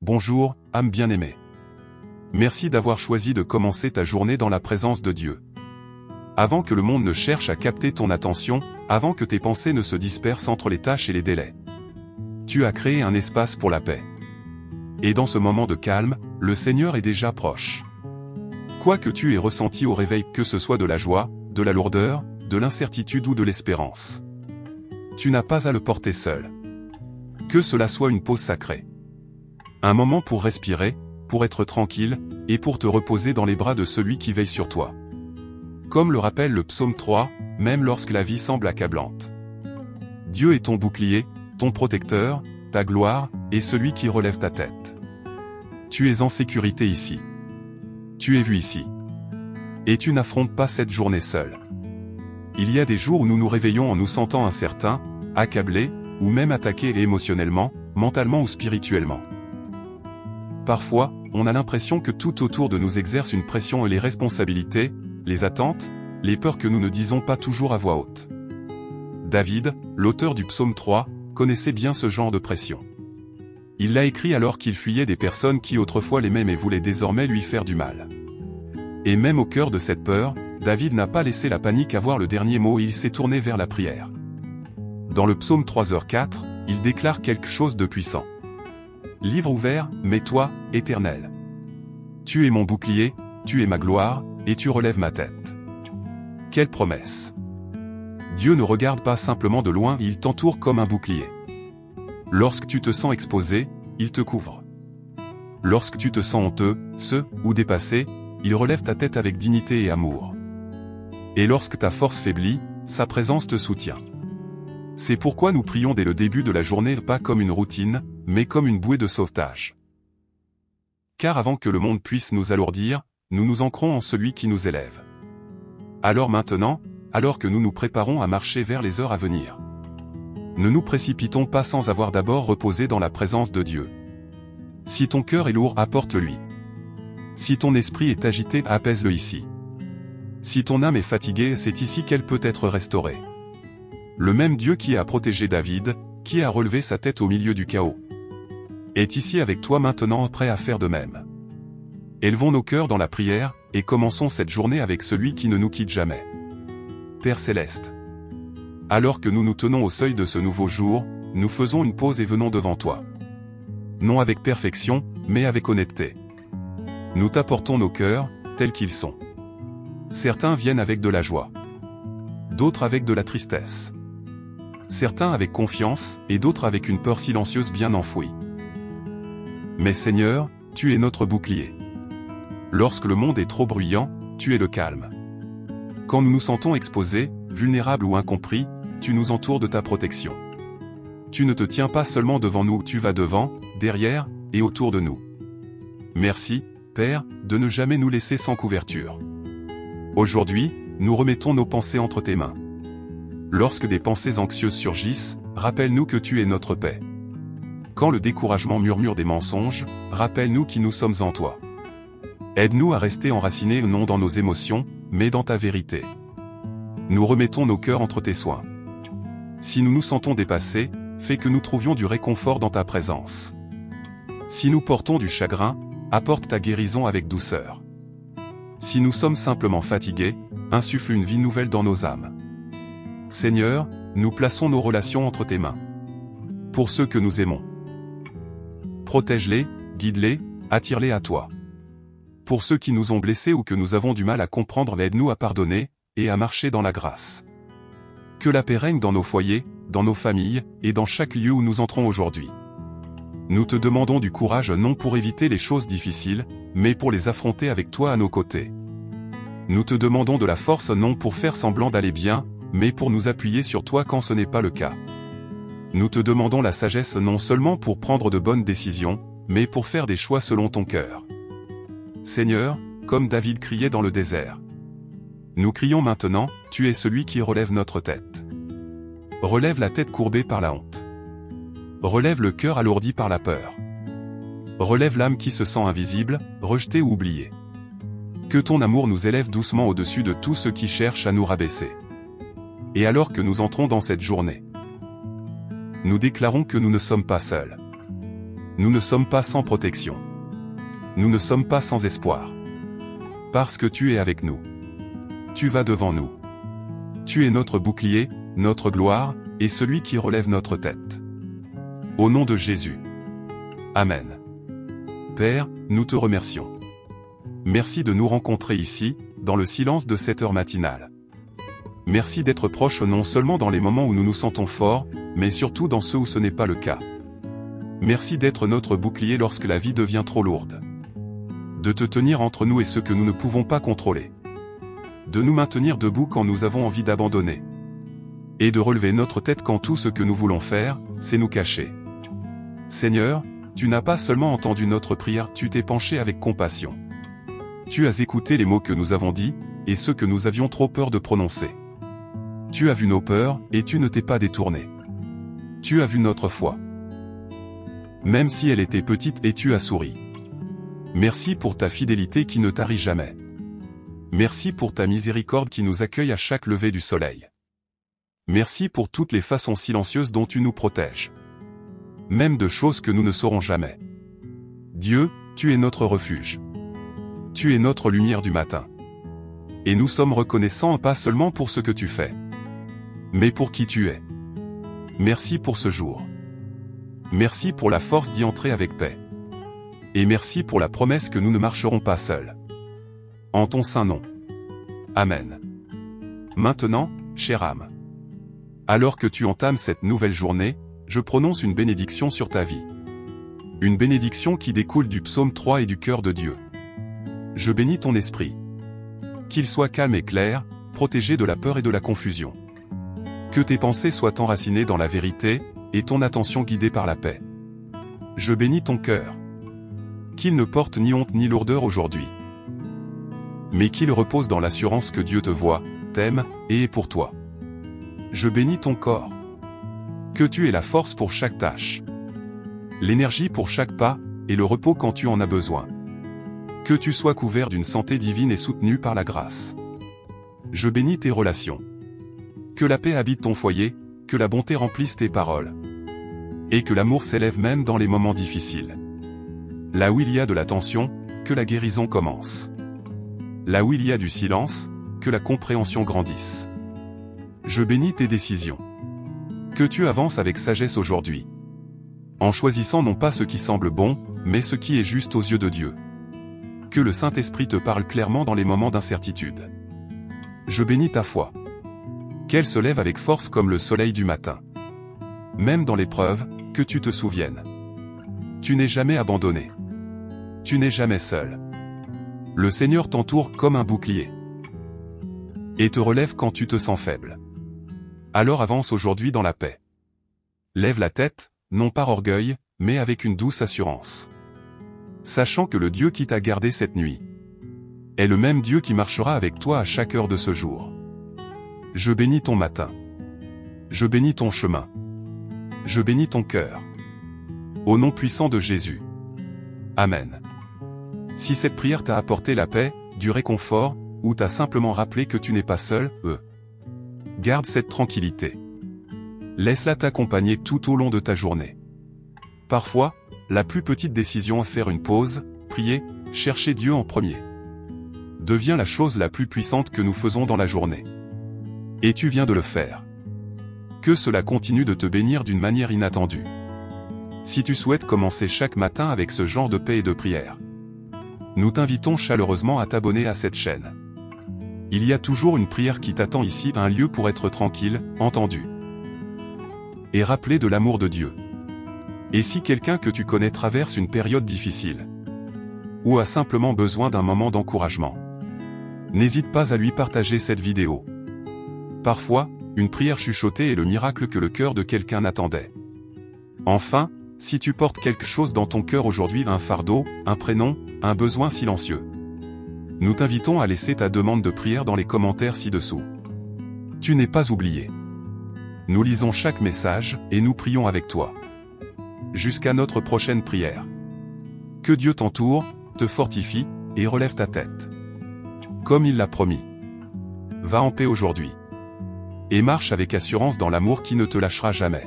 Bonjour, âme bien-aimée. Merci d'avoir choisi de commencer ta journée dans la présence de Dieu. Avant que le monde ne cherche à capter ton attention, avant que tes pensées ne se dispersent entre les tâches et les délais, tu as créé un espace pour la paix. Et dans ce moment de calme, le Seigneur est déjà proche. Quoi que tu aies ressenti au réveil, que ce soit de la joie, de la lourdeur, de l'incertitude ou de l'espérance, tu n'as pas à le porter seul. Que cela soit une pause sacrée. Un moment pour respirer, pour être tranquille, et pour te reposer dans les bras de celui qui veille sur toi. Comme le rappelle le psaume 3, même lorsque la vie semble accablante. Dieu est ton bouclier, ton protecteur, ta gloire, et celui qui relève ta tête. Tu es en sécurité ici. Tu es vu ici. Et tu n'affrontes pas cette journée seule. Il y a des jours où nous nous réveillons en nous sentant incertains, accablés, ou même attaqués émotionnellement, mentalement ou spirituellement. Parfois, on a l'impression que tout autour de nous exerce une pression et les responsabilités, les attentes, les peurs que nous ne disons pas toujours à voix haute. David, l'auteur du psaume 3, connaissait bien ce genre de pression. Il l'a écrit alors qu'il fuyait des personnes qui autrefois l'aimaient mais voulaient désormais lui faire du mal. Et même au cœur de cette peur, David n'a pas laissé la panique avoir le dernier mot et il s'est tourné vers la prière. Dans le psaume 3h4, il déclare quelque chose de puissant. Livre ouvert, mais toi, Éternel. Tu es mon bouclier, tu es ma gloire, et tu relèves ma tête. Quelle promesse! Dieu ne regarde pas simplement de loin, il t'entoure comme un bouclier. Lorsque tu te sens exposé, il te couvre. Lorsque tu te sens honteux, ou dépassé, il relève ta tête avec dignité et amour. Et lorsque ta force faiblit, sa présence te soutient. C'est pourquoi nous prions dès le début de la journée pas comme une routine, mais comme une bouée de sauvetage. Car avant que le monde puisse nous alourdir, nous nous ancrons en celui qui nous élève. Alors maintenant, alors que nous nous préparons à marcher vers les heures à venir, ne nous précipitons pas sans avoir d'abord reposé dans la présence de Dieu. Si ton cœur est lourd, apporte-lui. Si ton esprit est agité, apaise-le ici. Si ton âme est fatiguée, c'est ici qu'elle peut être restaurée. Le même Dieu qui a protégé David, qui a relevé sa tête au milieu du chaos, est ici avec toi maintenant, prêt à faire de même. Élevons nos cœurs dans la prière, et commençons cette journée avec celui qui ne nous quitte jamais. Père Céleste, alors que nous nous tenons au seuil de ce nouveau jour, nous faisons une pause et venons devant toi. Non avec perfection, mais avec honnêteté. Nous t'apportons nos cœurs, tels qu'ils sont. Certains viennent avec de la joie. D'autres avec de la tristesse. Certains avec confiance, et d'autres avec une peur silencieuse bien enfouie. Mais Seigneur, tu es notre bouclier. Lorsque le monde est trop bruyant, tu es le calme. Quand nous nous sentons exposés, vulnérables ou incompris, tu nous entoures de ta protection. Tu ne te tiens pas seulement devant nous, tu vas devant, derrière, et autour de nous. Merci, Père, de ne jamais nous laisser sans couverture. Aujourd'hui, nous remettons nos pensées entre tes mains. Lorsque des pensées anxieuses surgissent, rappelle-nous que tu es notre paix. Quand le découragement murmure des mensonges, rappelle-nous qui nous sommes en toi. Aide-nous à rester enracinés non dans nos émotions, mais dans ta vérité. Nous remettons nos cœurs entre tes soins. Si nous nous sentons dépassés, fais que nous trouvions du réconfort dans ta présence. Si nous portons du chagrin, apporte ta guérison avec douceur. Si nous sommes simplement fatigués, insuffle une vie nouvelle dans nos âmes. Seigneur, nous plaçons nos relations entre tes mains. Pour ceux que nous aimons, protège-les, guide-les, attire-les à toi. Pour ceux qui nous ont blessés ou que nous avons du mal à comprendre, aide-nous à pardonner, et à marcher dans la grâce. Que la paix règne dans nos foyers, dans nos familles, et dans chaque lieu où nous entrons aujourd'hui. Nous te demandons du courage non pour éviter les choses difficiles, mais pour les affronter avec toi à nos côtés. Nous te demandons de la force non pour faire semblant d'aller bien, mais pour nous appuyer sur toi quand ce n'est pas le cas. Nous te demandons la sagesse non seulement pour prendre de bonnes décisions, mais pour faire des choix selon ton cœur. Seigneur, comme David criait dans le désert. Nous crions maintenant, tu es celui qui relève notre tête. Relève la tête courbée par la honte. Relève le cœur alourdi par la peur. Relève l'âme qui se sent invisible, rejetée ou oubliée. Que ton amour nous élève doucement au-dessus de tout ce qui cherche à nous rabaisser. Et alors que nous entrons dans cette journée, nous déclarons que nous ne sommes pas seuls. Nous ne sommes pas sans protection. Nous ne sommes pas sans espoir. Parce que tu es avec nous. Tu vas devant nous. Tu es notre bouclier, notre gloire, et celui qui relève notre tête. Au nom de Jésus. Amen. Père, nous te remercions. Merci de nous rencontrer ici, dans le silence de cette heure matinale. Merci d'être proche non seulement dans les moments où nous nous sentons forts, mais surtout dans ceux où ce n'est pas le cas. Merci d'être notre bouclier lorsque la vie devient trop lourde. De te tenir entre nous et ceux que nous ne pouvons pas contrôler. De nous maintenir debout quand nous avons envie d'abandonner. Et de relever notre tête quand tout ce que nous voulons faire, c'est nous cacher. Seigneur, tu n'as pas seulement entendu notre prière, tu t'es penché avec compassion. Tu as écouté les mots que nous avons dits, et ceux que nous avions trop peur de prononcer. Tu as vu nos peurs, et tu ne t'es pas détourné. Tu as vu notre foi. Même si elle était petite, et tu as souri. Merci pour ta fidélité qui ne tarit jamais. Merci pour ta miséricorde qui nous accueille à chaque lever du soleil. Merci pour toutes les façons silencieuses dont tu nous protèges. Même de choses que nous ne saurons jamais. Dieu, tu es notre refuge. Tu es notre lumière du matin. Et nous sommes reconnaissants pas seulement pour ce que tu fais, mais pour qui tu es. Merci pour ce jour. Merci pour la force d'y entrer avec paix. Et merci pour la promesse que nous ne marcherons pas seuls. En ton saint nom. Amen. Maintenant, chère âme, alors que tu entames cette nouvelle journée, je prononce une bénédiction sur ta vie. Une bénédiction qui découle du psaume 3 et du cœur de Dieu. Je bénis ton esprit. Qu'il soit calme et clair, protégé de la peur et de la confusion. Que tes pensées soient enracinées dans la vérité, et ton attention guidée par la paix. Je bénis ton cœur. Qu'il ne porte ni honte ni lourdeur aujourd'hui. Mais qu'il repose dans l'assurance que Dieu te voit, t'aime, et est pour toi. Je bénis ton corps. Que tu aies la force pour chaque tâche. L'énergie pour chaque pas, et le repos quand tu en as besoin. Que tu sois couvert d'une santé divine et soutenu par la grâce. Je bénis tes relations. Que la paix habite ton foyer, que la bonté remplisse tes paroles. Et que l'amour s'élève même dans les moments difficiles. Là où il y a de la tension, que la guérison commence. Là où il y a du silence, que la compréhension grandisse. Je bénis tes décisions. Que tu avances avec sagesse aujourd'hui. En choisissant non pas ce qui semble bon, mais ce qui est juste aux yeux de Dieu. Que le Saint-Esprit te parle clairement dans les moments d'incertitude. Je bénis ta foi. Qu'elle se lève avec force comme le soleil du matin. Même dans l'épreuve, que tu te souviennes. Tu n'es jamais abandonné. Tu n'es jamais seul. Le Seigneur t'entoure comme un bouclier. Et te relève quand tu te sens faible. Alors avance aujourd'hui dans la paix. Lève la tête, non par orgueil, mais avec une douce assurance. Sachant que le Dieu qui t'a gardé cette nuit est le même Dieu qui marchera avec toi à chaque heure de ce jour. Je bénis ton matin. Je bénis ton chemin. Je bénis ton cœur. Au nom puissant de Jésus. Amen. Si cette prière t'a apporté la paix, du réconfort, ou t'a simplement rappelé que tu n'es pas seul, garde cette tranquillité. Laisse-la t'accompagner tout au long de ta journée. Parfois, la plus petite décision à faire une pause, prier, chercher Dieu en premier, devient la chose la plus puissante que nous faisons dans la journée. Et tu viens de le faire. Que cela continue de te bénir d'une manière inattendue. Si tu souhaites commencer chaque matin avec ce genre de paix et de prière, nous t'invitons chaleureusement à t'abonner à cette chaîne. Il y a toujours une prière qui t'attend ici, un lieu pour être tranquille, entendu. Et rappelé de l'amour de Dieu. Et si quelqu'un que tu connais traverse une période difficile, ou a simplement besoin d'un moment d'encouragement, n'hésite pas à lui partager cette vidéo. Parfois, une prière chuchotée est le miracle que le cœur de quelqu'un attendait. Enfin, si tu portes quelque chose dans ton cœur aujourd'hui, un fardeau, un prénom, un besoin silencieux, nous t'invitons à laisser ta demande de prière dans les commentaires ci-dessous. Tu n'es pas oublié. Nous lisons chaque message, et nous prions avec toi. Jusqu'à notre prochaine prière. Que Dieu t'entoure, te fortifie, et relève ta tête. Comme il l'a promis. Va en paix aujourd'hui. Et marche avec assurance dans l'amour qui ne te lâchera jamais.